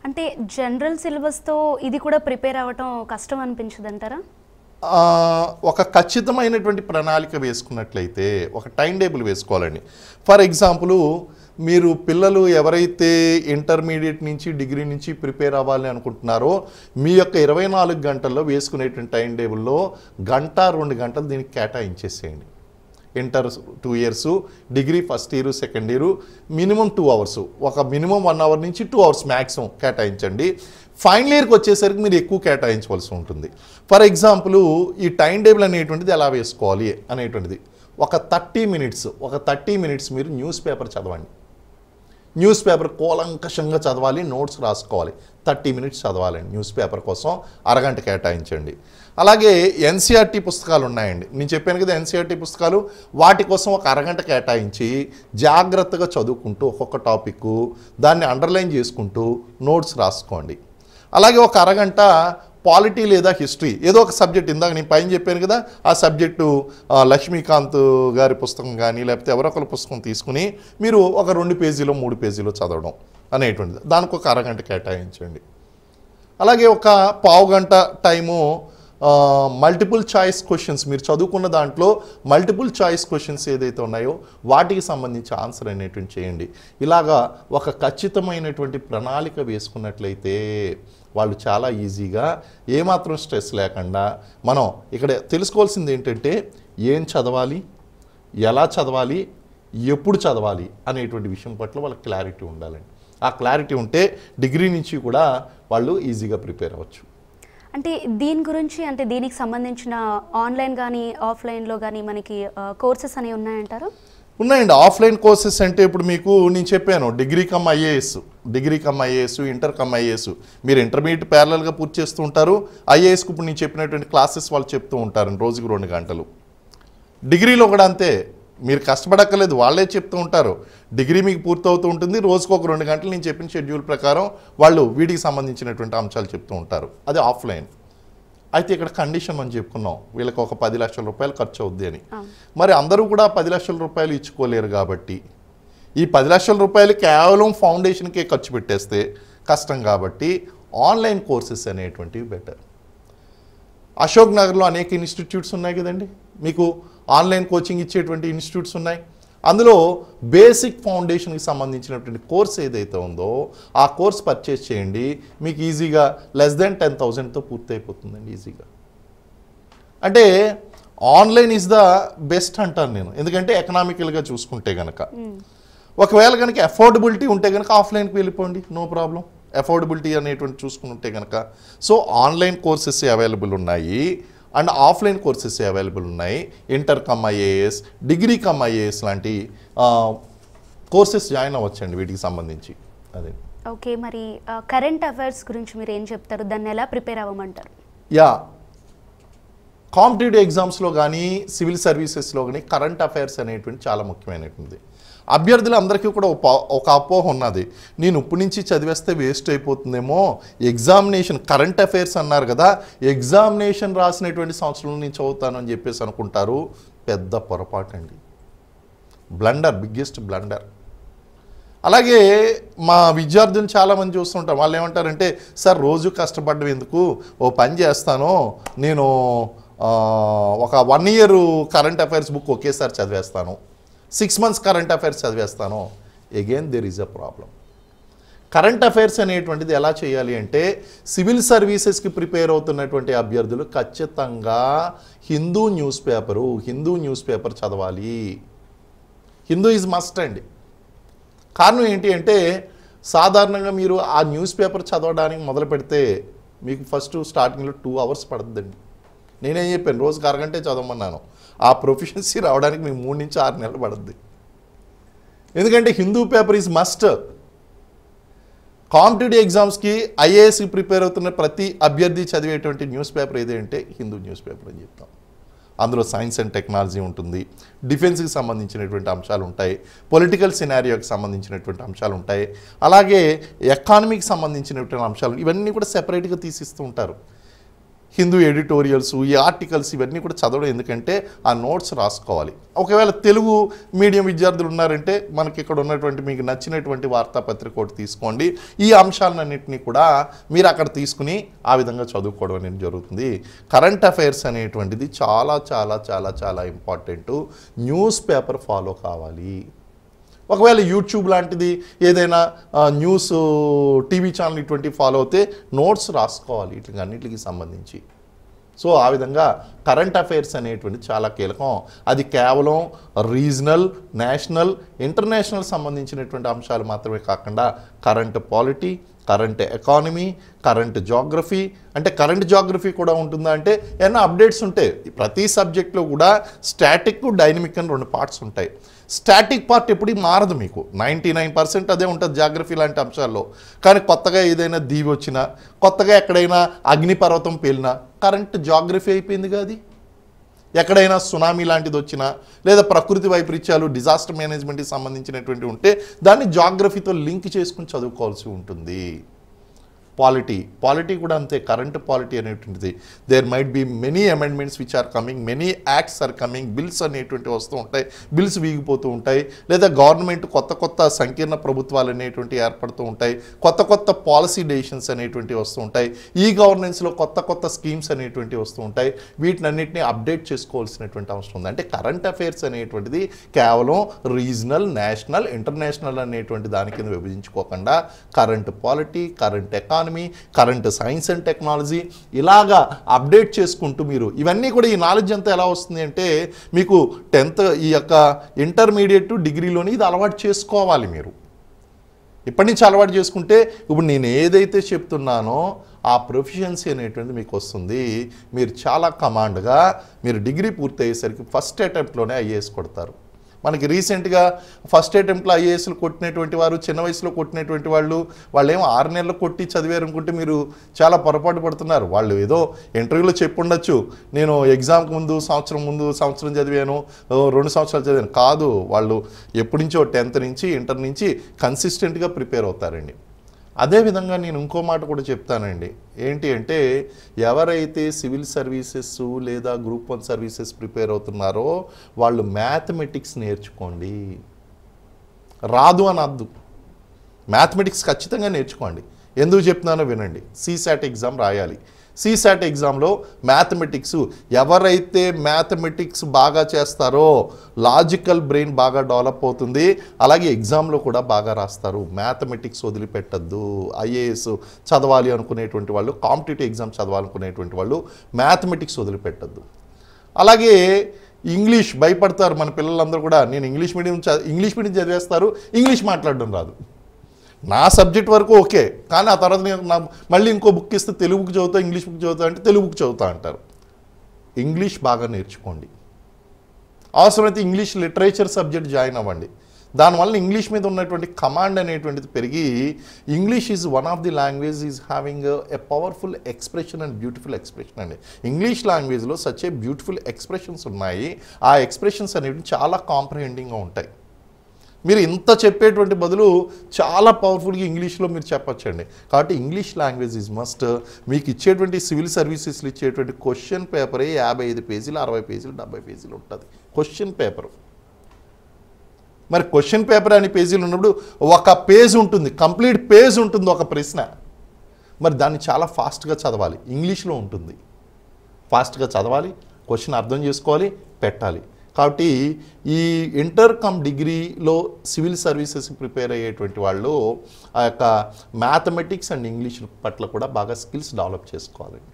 అంటే జనరల్ సిలబస్‌తో ఇది కూడా ప్రిపేర్ అవ్వటం కష్టం అనిపించదంటారా? ఒక ఖచ్చితమైనటువంటి ప్రణాళిక వేసుకున్నట్లయితే ఒక టైం టేబుల్ వేసుకోవాలండి. ఫర్ ఎగ్జాంపుల్ మీరు పిల్లలు ఎవరైతే ఇంటర్మీడియట్ నుంచి డిగ్రీ నుంచి ప్రిపేర్ అవ్వాలి అనుకుంటున్నారో మీ యొక్క 24 గంటల్లో వేసుకునేటువంటి టైం టేబుల్లో గంట 2 గంటలు దీనికి కేటాయించేసేయండి. Inter 2 years, degree first year second year minimum 2 hours, ఒక మినిమం 1 అవర్ నుంచి 2 అవర్స్ మ్యాక్సిమం కేటాయించండి. ఫైనల్ ఇయర్కి వచ్చేసరికి మీరు ఎక్కువ కేటాయించవలసి ఉంటుంది. ఫర్ ఎగ్జాంపుల్ ఈ టైం టేబుల్ అనేటువంటిది ఎలా వేసుకోవాలి అనేటువంటిది ఒక 30 మినిట్స్ మీరు న్యూస్ పేపర్ చదవండి. న్యూస్ పేపర్ కూలంకషంగా చదవాలి, నోట్స్ రాసుకోవాలి. 30 మినిట్స్ చదవాలండి న్యూస్ పేపర్ కోసం, అరగంట కేటాయించండి. అలాగే ఎన్సీఆర్టీ పుస్తకాలు ఉన్నాయండి, నేను చెప్పాను కదా ఎన్సీఆర్టీ పుస్తకాలు, వాటి కోసం ఒక అరగంట కేటాయించి జాగ్రత్తగా చదువుకుంటూ ఒక్కొక్క టాపిక్ దాన్ని అండర్లైన్ చేసుకుంటూ నోట్స్ రాసుకోండి. అలాగే ఒక అరగంట పాలిటీ లేదా హిస్టరీ ఏదో ఒక సబ్జెక్ట్, ఇందాక నేను పైన చెప్పాను కదా ఆ సబ్జెక్టు లక్ష్మీకాంత్ గారి పుస్తకం కానీ లేకపోతే ఎవరొకరి పుస్తకం తీసుకుని మీరు ఒక 2 పేజీలో 3 పేజీలో చదవడం అనేటువంటిది, దానికి ఒక అరగంట కేటాయించండి. అలాగే ఒక పావుగంట టైము మల్టిపుల్ చాయిస్ క్వశ్చన్స్, మీరు చదువుకున్న దాంట్లో మల్టిపుల్ చాయిస్ క్వశ్చన్స్ ఏదైతే ఉన్నాయో వాటికి సంబంధించి ఆన్సర్ అనేటువంటి చేయండి. ఇలాగా ఒక ఖచ్చితమైనటువంటి ప్రణాళిక వేసుకున్నట్లయితే వాళ్ళు చాలా ఈజీగా ఏమాత్రం స్ట్రెస్ లేకుండా, మనం ఇక్కడ తెలుసుకోవాల్సింది ఏంటంటే ఏం చదవాలి, ఎలా చదవాలి, ఎప్పుడు చదవాలి అనేటువంటి విషయం పట్ల వాళ్ళకి క్లారిటీ ఉండాలండి. ఆ క్లారిటీ ఉంటే డిగ్రీ నుంచి కూడా వాళ్ళు ఈజీగా ప్రిపేర్ అవ్వచ్చు. అంటే దీని గురించి, అంటే దీనికి సంబంధించిన ఆన్లైన్ కానీ ఆఫ్లైన్లో కానీ మనకి కోర్సెస్ అనేవి ఉన్నాయంటారు? ఉన్నాయండి. ఆఫ్లైన్ కోర్సెస్ అంటే ఇప్పుడు మీకు నేను చెప్పాను degree cum IAS, inter cum IAS, మీరు ఇంటర్మీడియట్ ప్యారలల్గా పూర్తి చేస్తూ ఉంటారు. ఐఏఎస్కి ఇప్పుడు నేను చెప్పినటువంటి క్లాసెస్ వాళ్ళు చెప్తూ ఉంటారు రోజుకి 2 గంటలు. డిగ్రీలో కూడా అంతే, మీరు కష్టపడక్కర్లేదు, వాళ్ళే చెప్తూ ఉంటారు. డిగ్రీ మీకు పూర్తవుతూ ఉంటుంది, రోజుకు ఒక 2 గంటలు నేను చెప్పిన షెడ్యూల్ ప్రకారం వాళ్ళు వీటికి సంబంధించినటువంటి అంశాలు చెప్తూ ఉంటారు. అది ఆఫ్లైన్. అయితే ఇక్కడ కండిషన్ మనం చెప్పుకున్నాం, వీళ్ళకి ఒక 10 లక్షల రూపాయలు ఖర్చు అవుద్ది అని. మరి అందరూ కూడా 10 లక్షల రూపాయలు ఇచ్చుకోలేరు కాబట్టి ఈ 10 లక్షల రూపాయలు కేవలం ఫౌండేషన్కే ఖర్చు పెట్టేస్తే కష్టం కాబట్టి ఆన్లైన్ కోర్సెస్ అనేటువంటివి బెటర్. అశోక్ నగర్లో అనేక ఇన్స్టిట్యూట్స్ ఉన్నాయి కదండి, మీకు ఆన్లైన్ కోచింగ్ ఇచ్చేటువంటి ఇన్స్టిట్యూట్స్ ఉన్నాయి. అందులో బేసిక్ ఫౌండేషన్కి సంబంధించినటువంటి కోర్స్ ఏదైతే ఉందో ఆ కోర్స్ పర్చేస్ చేయండి, మీకు ఈజీగా లెస్ దెన్ 10,000తో పూర్తి అయిపోతుందండి ఈజీగా. అంటే ఆన్లైన్ ఈజ్ ద బెస్ట్ అంటాను నేను, ఎందుకంటే ఎకనామికల్గా చూసుకుంటే కనుక. ఒకవేళ కనుక అఫోర్డబిలిటీ ఉంటే కనుక ఆఫ్లైన్కి వెళ్ళిపోండి, నో ప్రాబ్లం. అఫోర్డబిలిటీ అనేటువంటి చూసుకుంటే కనుక సో ఆన్లైన్ కోర్సెస్ అవైలబుల్ ఉన్నాయి అండ్ ఆఫ్లైన్ కోర్సెస్ అవైలబుల్ ఉన్నాయి. Inter cum IAS, degree cum IAS లాంటి కోర్సెస్ జాయిన్ అవ్వచ్చండి వీటికి సంబంధించి. అదే ఓకే, మరి కరెంట్ అఫైర్స్ గురించి మీరు ఏం చెప్తారు, దాన్ని ఎలా ప్రిపేర్ అవ్వమంటారు? కాంపిటేటివ్ ఎగ్జామ్స్లో కానీ సివిల్ సర్వీసెస్లో కానీ కరెంట్ అఫైర్స్ అనేటువంటి చాలా ముఖ్యమైనటువంటి. అభ్యర్థులందరికీ కూడా ఒక అపోహ ఉన్నది, నేను ఇప్పటి నుంచి చదివేస్తే వేస్ట్ అయిపోతుందేమో, ఎగ్జామినేషన్ కరెంట్ అఫైర్స్ అన్నారు కదా ఎగ్జామినేషన్ రాసినటువంటి సంవత్సరంలో నేను చదువుతాను అని చెప్పేసి అనుకుంటారు. పెద్ద పొరపాటు అండి, బ్లండర్, బిగ్గెస్ట్ బ్లండర్. అలాగే మా విద్యార్థులు చాలామంది చూస్తుంటారు, వాళ్ళు ఏమంటారంటే సార్ రోజు కష్టపడడం ఎందుకు, ఓ పని చేస్తాను నేను ఒక 1 ఇయర్ కరెంట్ అఫైర్స్ బుక్ ఒకేసారి చదివేస్తాను, 6 months కరెంట్ అఫైర్స్ చదివేస్తాను. Again there is a problem. Current affairs అనేటువంటిది ఎలా చేయాలి అంటే సివిల్ సర్వీసెస్కి ప్రిపేర్ అవుతున్నటువంటి అభ్యర్థులు ఖచ్చితంగా హిందూ న్యూస్ పేపర్ చదవాలి. హిందూ ఈజ్ మస్ట్ అండి. కారణం ఏంటి అంటే సాధారణంగా మీరు ఆ న్యూస్ పేపర్ చదవడానికి మొదలు పెడితే మీకు ఫస్ట్ స్టార్టింగ్లో 2 hours పడుతుందండి. నేనేం చెప్పాను, రోజుకి అరగంటే చదవమన్నాను. ఆ ప్రొఫిషియన్సీ రావడానికి మీకు 3 నుంచి 6 నెలలు పడుద్ది. ఎందుకంటే Hindu paper is must. Competitive ఎగ్జామ్స్కి ఐఏఎస్కి ప్రిపేర్ అవుతున్న ప్రతి అభ్యర్థి చదివేటువంటి న్యూస్ పేపర్ ఏదంటే హిందూ న్యూస్ పేపర్ అని చెప్తాం. అందులో సైన్స్ అండ్ టెక్నాలజీ ఉంటుంది, డిఫెన్స్కి సంబంధించినటువంటి అంశాలు ఉంటాయి, పొలిటికల్ సినారియోకి సంబంధించినటువంటి అంశాలు ఉంటాయి, అలాగే ఎకానమీకి సంబంధించినటువంటి అంశాలు, ఇవన్నీ కూడా సెపరేట్గా తీసిస్తూ ఉంటారు. హిందూ ఎడిటోరియల్స్, ఈ ఆర్టికల్స్ ఇవన్నీ కూడా చదవడం, ఎందుకంటే ఆ నోట్స్ రాసుకోవాలి. ఒకవేళ తెలుగు మీడియం విద్యార్థులు ఉన్నారంటే మనకి ఇక్కడ ఉన్నటువంటి మీకు నచ్చినటువంటి వార్తాపత్రిక ఒకటి తీసుకోండి. ఈ అంశాలన్నింటినీ కూడా మీరు అక్కడ తీసుకుని ఆ విధంగా చదువుకోవడం అనేది జరుగుతుంది. కరెంట్ అఫైర్స్ అనేటువంటిది చాలా చాలా చాలా చాలా ఇంపార్టెంట్. న్యూస్ పేపర్ ఫాలో కావాలి. ఒకవేళ యూట్యూబ్ లాంటిది ఏదైనా న్యూస్ టీవీ ఛానల్ ఇటువంటి ఫాలో అవుతే నోట్స్ రాసుకోవాలి వీటికి అన్నిటికి సంబంధించి. సో ఆ విధంగా కరెంట్ అఫైర్స్ అనేటువంటి చాలా కీలకం. అది కేవలం రీజనల్, నేషనల్, ఇంటర్నేషనల్ సంబంధించినటువంటి అంశాలు మాత్రమే కాకుండా current polity, current economy, current geography, అంటే కరెంట్ జాగ్రఫీ కూడా ఉంటుందా అంటే ఏమైనా అప్డేట్స్ ఉంటాయి. ప్రతి సబ్జెక్ట్లో కూడా స్టాటిక్, డైనమిక్ అని 2 పార్ట్స్ ఉంటాయి. స్టాటిక్ పార్ట్ ఎప్పుడు మారదు, మీకు 99% అదే ఉంటుంది జాగ్రఫీ లాంటి అంశాల్లో. కానీ కొత్తగా ఏదైనా దీవి వచ్చినా, కొత్తగా ఎక్కడైనా అగ్నిపర్వతం పేలినా కరెంట్ జాగ్రఫీ అయిపోయిందిగా అది. ఎక్కడైనా సునామీ లాంటిది వచ్చినా, లేదా ప్రకృతి వైపరీత్యాలు, డిజాస్టర్ మేనేజ్మెంట్కి సంబంధించినటువంటి ఉంటే దాన్ని జాగ్రఫీతో లింక్ చేసుకుని చదువుకోవాల్సి ఉంటుంది. పాలిటీ కూడా అంతే. కరెంట్ పాలిటీ అనేటువంటిది there might be many amendments which are coming, many acts are coming, bills అనేటువంటి వస్తూ ఉంటాయి, బిల్స్ వీగిపోతూ ఉంటాయి, లేదా గవర్నమెంట్ కొత్త సంకీర్ణ ప్రభుత్వాలు అనేటువంటివి ఏర్పడుతూ ఉంటాయి, కొత్త పాలసీ డెసిషన్స్ అనేటువంటివి వస్తూ ఉంటాయి, ఈ గవర్నెన్స్లో కొత్త స్కీమ్స్ అనేటువంటివి వస్తూ ఉంటాయి. వీటినన్నింటినీ అప్డేట్ చేసుకోవాల్సినటువంటి అవసరం ఉంది. అంటే కరెంట్ అఫైర్స్ అనేటువంటిది కేవలం రీజనల్, నేషనల్, ఇంటర్నేషనల్ అనేటువంటి దాని కింద విభజించుకోకుండా current polity, current economy, current science and technology ఇలాగా అప్డేట్ చేసుకుంటూ మీరు ఇవన్నీ కూడా, ఈ నాలెడ్జ్ అంతా ఎలా వస్తుంది అంటే మీకు 10th ఈ యొక్క ఇంటర్మీడియట్ డిగ్రీలోని ఇది అలవాటు చేసుకోవాలి. మీరు ఇప్పటి నుంచి అలవాటు చేసుకుంటే ఇప్పుడు నేను ఏదైతే చెప్తున్నానో ఆ ప్రొఫిషియన్సీ అనేటువంటి మీకు వస్తుంది. మీరు చాలా కమాండ్గా మీరు డిగ్రీ పూర్తి అయ్యేసరికి ఫస్ట్ అటెంప్ట్లోనే ఐఏఎస్ కొడతారు. మనకి రీసెంట్గా ఫస్ట్ అటెంప్ట్లో ఐఏఎస్లు కొట్టినటువంటి వారు, చిన్న వయసులో కొట్టినటువంటి వాళ్ళు ఏమో 6 నెలలు కొట్టి చదివారు అనుకుంటే మీరు చాలా పొరపాటు పడుతున్నారు. వాళ్ళు ఏదో ఇంటర్వ్యూలో చెప్పుండొచ్చు, నేను ఎగ్జామ్కి ముందు సంవత్సరం చదివాను, 2 సంవత్సరాలు చదివాను. కాదు, వాళ్ళు ఎప్పటి నుంచో 10th నుంచి, ఇంటర్ నుంచి కన్సిస్టెంట్గా ప్రిపేర్ అవుతారండి. అదేవిధంగా నేను ఇంకో మాట కూడా చెప్తానండి. ఏంటి అంటే ఎవరైతే సివిల్ సర్వీసెస్ లేదా గ్రూప్ 1 సర్వీసెస్ ప్రిపేర్ అవుతున్నారో వాళ్ళు మ్యాథమెటిక్స్ నేర్చుకోండి. రాదు అని అద్దు, మ్యాథమెటిక్స్ ఖచ్చితంగా నేర్చుకోండి. ఎందుకు చెప్తున్నానో వినండి. CSAT ఎగ్జామ్ రాయాలి. CSAT ఎగ్జామ్లో మ్యాథమెటిక్స్, ఎవరైతే మ్యాథమెటిక్స్ బాగా చేస్తారో లాజికల్ బ్రెయిన్ బాగా డెవలప్ అవుతుంది, అలాగే ఎగ్జామ్లో కూడా బాగా రాస్తారు. మ్యాథమెటిక్స్ వదిలిపెట్టద్దు. ఐఏఎస్ చదవాలి అనుకునేటువంటి వాళ్ళు, కాంపిటేటివ్ ఎగ్జామ్ చదవాలనుకునేటువంటి వాళ్ళు మ్యాథమెటిక్స్ వదిలిపెట్టద్దు. అలాగే ఇంగ్లీష్ భయపడతారు మన పిల్లలందరూ కూడా. నేను ఇంగ్లీష్ మీడియం చదివేస్తారు, ఇంగ్లీష్ మాట్లాడడం రాదు. నా సబ్జెక్ట్ వరకు ఓకే, కానీ ఆ తర్వాత నేను మళ్ళీ ఇంకో బుక్ ఇస్తే తెలుగు బుక్ చదువుతా, ఇంగ్లీష్ బుక్ చదువుతా అంటే తెలుగు బుక్ చదువుతా అంటారు. ఇంగ్లీష్ బాగా నేర్చుకోండి. అవసరమైతే ఇంగ్లీష్ లిటరేచర్ సబ్జెక్ట్ జాయిన్ అవ్వండి. దానివల్ల ఇంగ్లీష్ మీద ఉన్నటువంటి కమాండ్ అనేటువంటిది పెరిగి, English is one of the language is having a powerful expression and beautiful expression అండి. ఇంగ్లీష్ లాంగ్వేజ్లో సచ్ ఏ బ్యూటిఫుల్ ఎక్స్ప్రెషన్స్ ఉన్నాయి. ఆ ఎక్స్ప్రెషన్స్ అనేవి చాలా కాంప్రహెండింగ్గా ఉంటాయి. మీరు ఇంత చెప్పేటువంటి బదులు చాలా పవర్ఫుల్గా ఇంగ్లీష్లో మీరు చెప్పొచ్చండి. కాబట్టి ఇంగ్లీష్ లాంగ్వేజ్ ఈజ్ మస్ట్. మీకు ఇచ్చేటువంటి సివిల్ సర్వీసెస్లు ఇచ్చేటువంటి క్వశ్చన్ పేపరే 55 పేజీలు, 60 పేజీలు, 70 పేజీలు ఉంటుంది క్వశ్చన్ పేపరు. మరి క్వశ్చన్ పేపర్ అనే పేజీలు ఉన్నప్పుడు ఒక పేజ్ ఉంటుంది, కంప్లీట్ పేజ్ ఉంటుంది ఒక ప్రశ్న. మరి దాన్ని చాలా ఫాస్ట్గా చదవాలి. ఇంగ్లీష్లో ఉంటుంది, ఫాస్ట్గా చదవాలి, క్వశ్చన్ అర్థం చేసుకోవాలి, పెట్టాలి. కాబట్టి ఈ ఇంటర్ కమ్ డిగ్రీలో సివిల్ సర్వీసెస్ ప్రిపేర్ అయ్యేటువంటి వాళ్ళు ఆ యొక్క మ్యాథమెటిక్స్ అండ్ ఇంగ్లీష్ పట్ల కూడా బాగా స్కిల్స్ డెవలప్ చేసుకోవాలండి.